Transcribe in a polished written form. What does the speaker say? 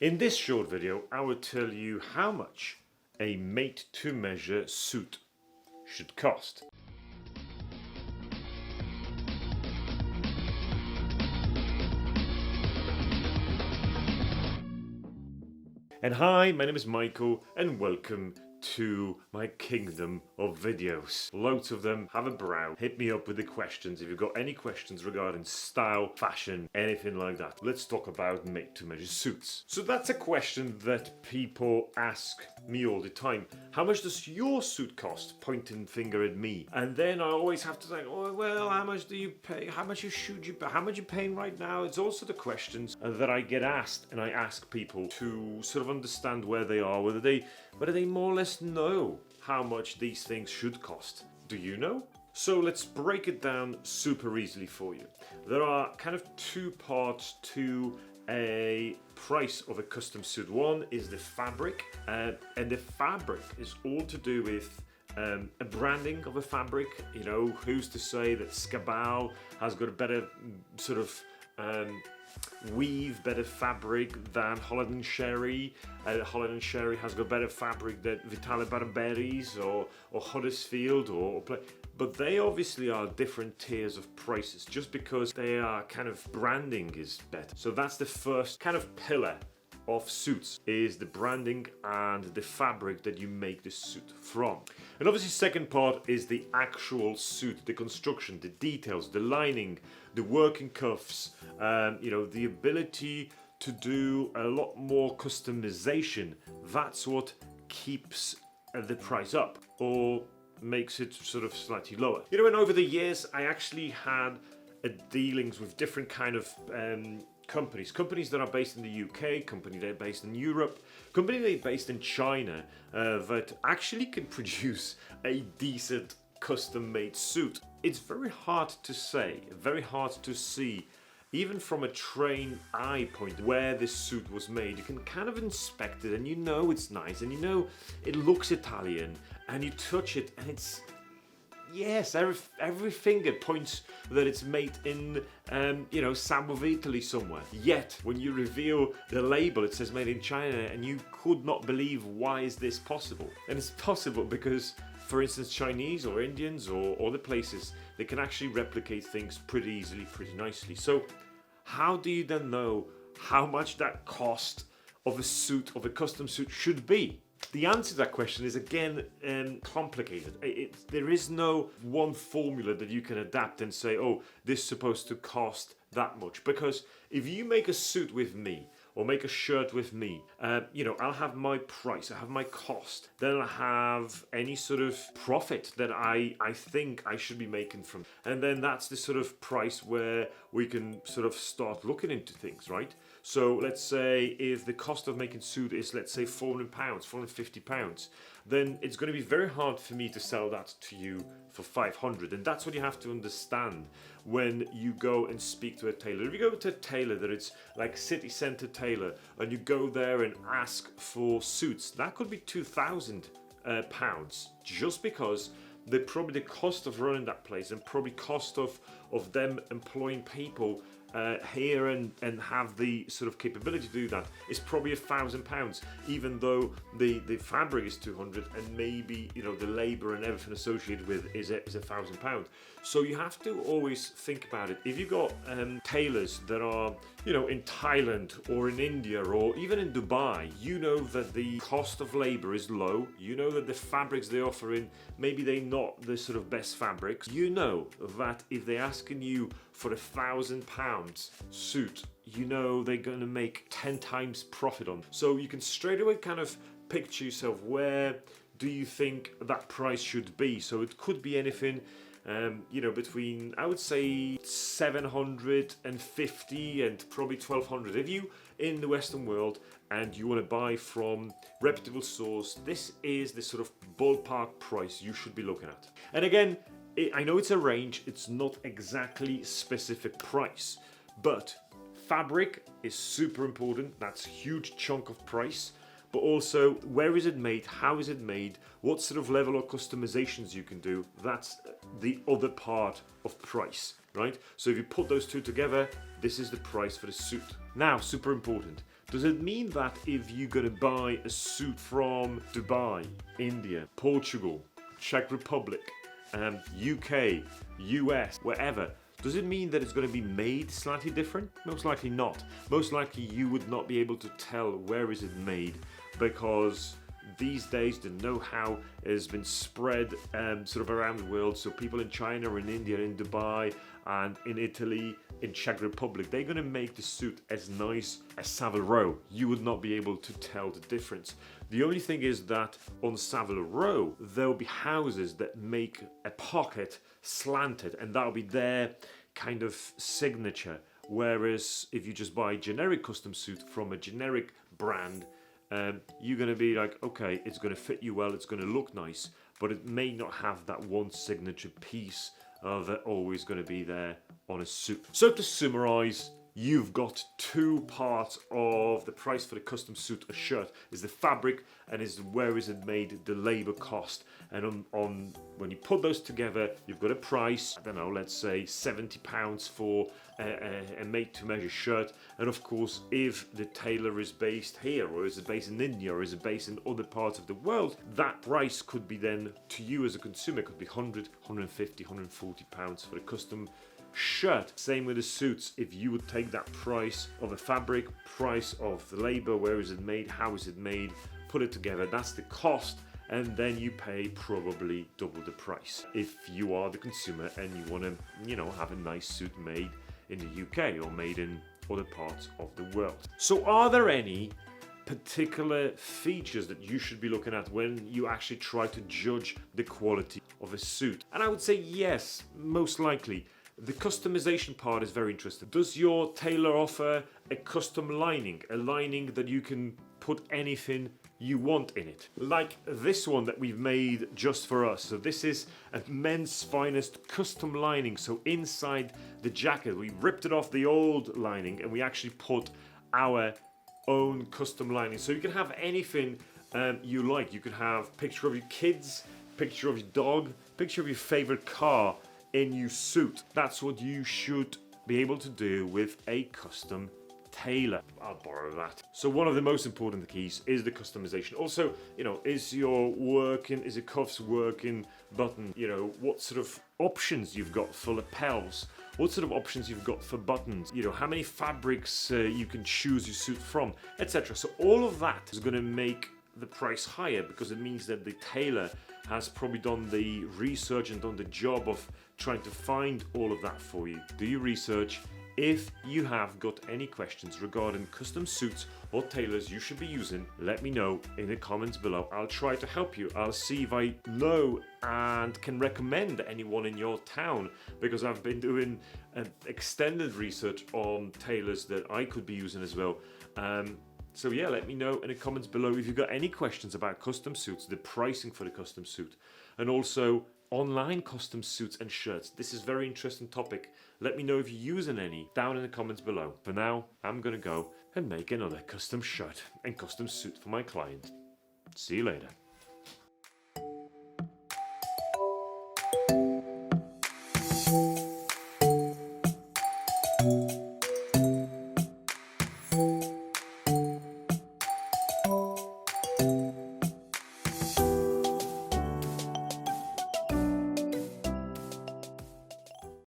In this short video, I will tell you how much a made-to-measure suit should cost. And hi, my name is Michael and welcome to my kingdom of videos. Loads of them. Have a browse. Hit me up with the questions if you've got any questions regarding style, fashion, anything like that. Let's talk about made-to-measure suits. So that's a question that people ask me all the time. How much does your suit cost? Pointing finger at me. And then I always have to say, oh, well, how much do you pay? How much should you pay? How much are you paying right now? It's also the questions that I get asked, and I ask people to sort of understand where they are, whether they more or less know how much these things should cost. Do you know? So let's break it down super easily for you. There are kind of two parts to a price of a custom suit. One is the fabric, and the fabric is all to do with a branding of a fabric. You know, who's to say that Skabao has got a better sort of weave, better fabric than Holland & Sherry. Holland & Sherry has got better fabric than Vitale Barberis or Huddersfield but they obviously are different tiers of prices just because they are kind of branding is better. So that's the first kind of pillar of suits, is the branding and the fabric that you make the suit from. And obviously second part is the actual suit, the construction, the details, the lining, the working cuffs, you know, the ability to do a lot more customization. That's what keeps the price up or makes it sort of slightly lower. You know, and over the years I actually had dealings with different kind of companies that are based in the UK, companies that are based in Europe, companies that are based in China that actually can produce a decent custom-made suit. It's very hard to say, very hard to see, even from a trained eye point, where this suit was made. You can kind of inspect it and you know it's nice and you know it looks Italian, and you touch it and it's, yes, every finger points that it's made in, you know, south of Italy somewhere. Yet, when you reveal the label, it says made in China, and you could not believe, why is this possible? And it's possible because, for instance, Chinese or Indians or other places, they can actually replicate things pretty easily, pretty nicely. So, how do you then know how much that cost of a suit, of a custom suit, should be? The answer to that question is, again, complicated. There is no one formula that you can adapt and say, oh, this is supposed to cost that much. Because if you make a suit with me, or make a shirt with me, you know, I'll have my price, I have my cost, then I'll have any sort of profit that I think I should be making from. And then that's the sort of price where we can sort of start looking into things, right? So let's say if the cost of making suit is, let's say, £400, £450, then it's going to be very hard for me to sell that to you for 500. And that's what you have to understand when you go and speak to a tailor. If you go to a tailor that it's like city centre tailor, and you go there and ask for suits, that could be £2,000 just because probably the cost of running that place and probably cost of them employing people here and have the sort of capability to do that is probably £1,000, even though the fabric is 200 and maybe, you know, the labour and everything associated with is £1,000. So you have to always think about it. If you've got tailors that are, you know, in Thailand or in India or even in Dubai, you know that the cost of labour is low. You know that the fabrics they offer in, maybe they're not the sort of best fabrics. You know that if they're asking you for £1,000 suit, you know they're going to make 10 times profit on. So you can straight away kind of picture yourself, where do you think that price should be? So it could be anything, you know, between, I would say, 750 and probably 1,200. If you in the Western world and you want to buy from reputable source, this is the sort of ballpark price you should be looking at. And again, I know it's a range, it's not exactly specific price, but fabric is super important. That's a huge chunk of price. But also, where is it made? How is it made? What sort of level of customizations you can do? That's the other part of price, right? So if you put those two together, this is the price for the suit. Now, super important, Does it mean that if you're gonna buy a suit from Dubai, India, Portugal, Czech Republic, UK, US, wherever, does it mean that it's going to be made slightly different? Most likely not. Most likely you would not be able to tell where is it made, because these days the know-how has been spread sort of around the world. So people in China, in India, in Dubai, and in Italy, in Czech Republic, they're going to make the suit as nice as Savile Row. You would not be able to tell the difference. The only thing is that on Savile Row, there'll be houses that make a pocket slanted, and that'll be their kind of signature. Whereas if you just buy a generic custom suit from a generic brand, you're going to be like, okay, it's going to fit you well, it's going to look nice, but it may not have that one signature piece that always going to be there on a suit. So to summarize, you've got two parts of the price for the custom suit or shirt. Is the fabric and is where is it made, the labor cost. And on when you put those together, you've got a price, I don't know, let's say £70 for a made-to-measure shirt. And of course, if the tailor is based here, or is it based in India, or is it based in other parts of the world, that price could be then, to you as a consumer, could be 100, 150, 140 pounds for the custom shirt. Same with the suits. If you would take that price of the fabric, price of the labor, where is it made, how is it made, put it together, that's the cost, and then you pay probably double the price if you are the consumer and you want to, you know, have a nice suit made in the UK or made in other parts of the world. So are there any particular features that you should be looking at when you actually try to judge the quality of a suit? And I would say yes, most likely. The customization part is very interesting. Does your tailor offer a custom lining? A lining that you can put anything you want in it? Like this one that we've made just for us. So this is a Men's Finest custom lining. So inside the jacket, we ripped it off the old lining and we actually put our own custom lining. So you can have anything you like. You can have picture of your kids, picture of your dog, picture of your favorite car in your suit. That's what you should be able to do with a custom tailor. I'll borrow that. So one of the most important keys is the customization. Also, you know, is your cuffs working button? You know, what sort of options you've got for lapels? What sort of options you've got for buttons? You know, how many fabrics you can choose your suit from, etc. So all of that is going to make the price higher, because it means that the tailor has probably done the research and done the job of trying to find all of that for you. Do your research. If you have got any questions regarding custom suits or tailors you should be using, let me know in the comments below. I'll try to help you. I'll see if I know and can recommend anyone in your town, because I've been doing extended research on tailors that I could be using as well. So yeah, let me know in the comments below if you've got any questions about custom suits, the pricing for the custom suit, and also online custom suits and shirts. This is a very interesting topic. Let me know if you're using any down in the comments below. For now, I'm gonna go and make another custom shirt and custom suit for my client. See you later.